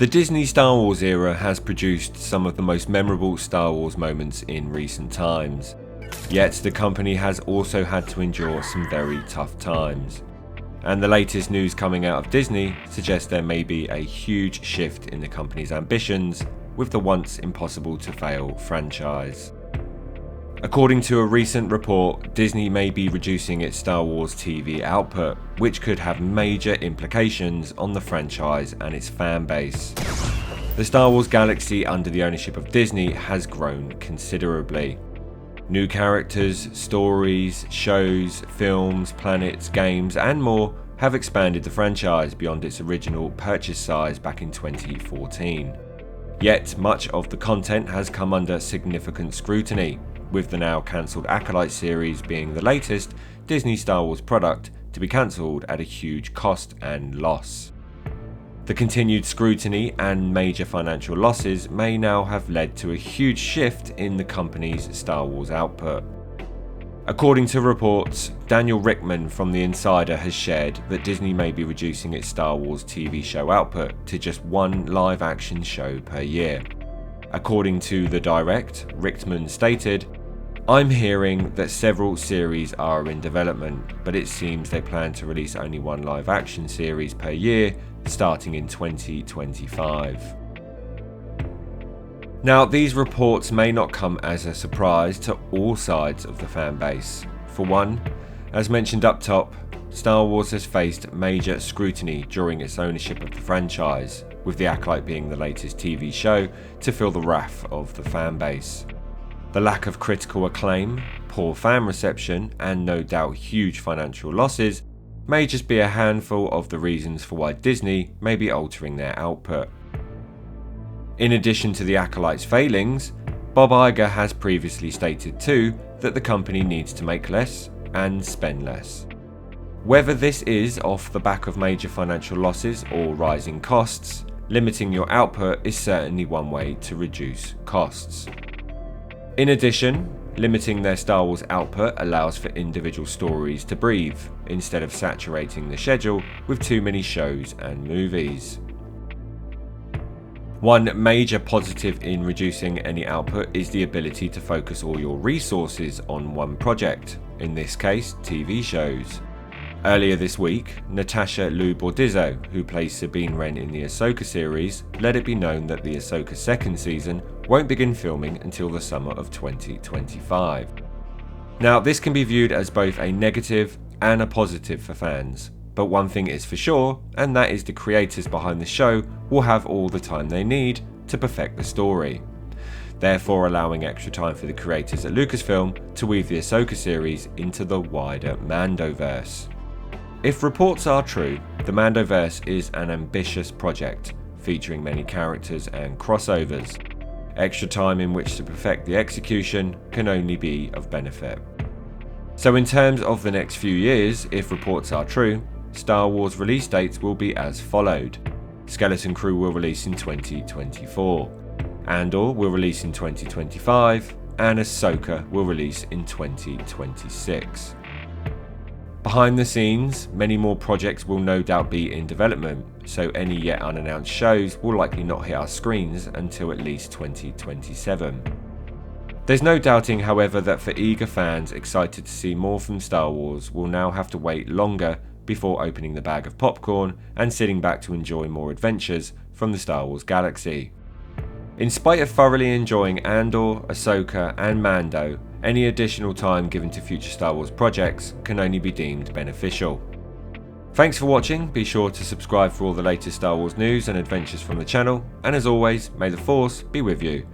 The Disney Star Wars era has produced some of the most memorable Star Wars moments in recent times. Yet the company has also had to endure some very tough times. And the latest news coming out of Disney suggests there may be a huge shift in the company's ambitions with the once impossible to fail franchise. According to a recent report, Disney may be reducing its Star Wars TV output, which could have major implications on the franchise and its fan base. The Star Wars galaxy under the ownership of Disney has grown considerably. New characters, stories, shows, films, planets, games, and more have expanded the franchise beyond its original purchase size back in 2014. Yet much of the content has come under significant scrutiny, with the now cancelled Acolyte series being the latest Disney Star Wars product to be cancelled at a huge cost and loss. The continued scrutiny and major financial losses may now have led to a huge shift in the company's Star Wars output. According to reports, Daniel Rickman from The Insider has shared that Disney may be reducing its Star Wars TV show output to just one live-action show per year. According to The Direct, Rickman stated, "I'm hearing that several series are in development, but it seems they plan to release only one live-action series per year, starting in 2025. Now, these reports may not come as a surprise to all sides of the fan base. For one, as mentioned up top, Star Wars has faced major scrutiny during its ownership of the franchise, with The Acolyte being the latest TV show to feel the wrath of the fan base. The lack of critical acclaim, poor fan reception, and no doubt huge financial losses may just be a handful of the reasons for why Disney may be altering their output. In addition to The Acolyte's failings, Bob Iger has previously stated too that the company needs to make less and spend less. Whether this is off the back of major financial losses or rising costs, limiting your output is certainly one way to reduce costs. In addition, limiting their Star Wars output allows for individual stories to breathe, instead of saturating the schedule with too many shows and movies. One major positive in reducing any output is the ability to focus all your resources on one project, in this case TV shows. Earlier this week, Natasha Liu Bordizzo, who plays Sabine Wren in the Ahsoka series, let it be known that the Ahsoka second season won't begin filming until the summer of 2025. Now, this can be viewed as both a negative and a positive for fans, but one thing is for sure, and that is the creators behind the show will have all the time they need to perfect the story, therefore allowing extra time for the creators at Lucasfilm to weave the Ahsoka series into the wider Mandoverse. If reports are true, the Mandoverse is an ambitious project, featuring many characters and crossovers. Extra time in which to perfect the execution can only be of benefit. So in terms of the next few years, if reports are true, Star Wars release dates will be as followed. Skeleton Crew will release in 2024, Andor will release in 2025, and Ahsoka will release in 2026. Behind the scenes, many more projects will no doubt be in development, so any yet unannounced shows will likely not hit our screens until at least 2027. There's no doubting, however, that for eager fans excited to see more from Star Wars will now have to wait longer before opening the bag of popcorn and sitting back to enjoy more adventures from the Star Wars galaxy. In spite of thoroughly enjoying Andor, Ahsoka, and Mando, any additional time given to future Star Wars projects can only be deemed beneficial. Thanks for watching, be sure to subscribe for all the latest Star Wars news and adventures from the channel, and as always, may the Force be with you.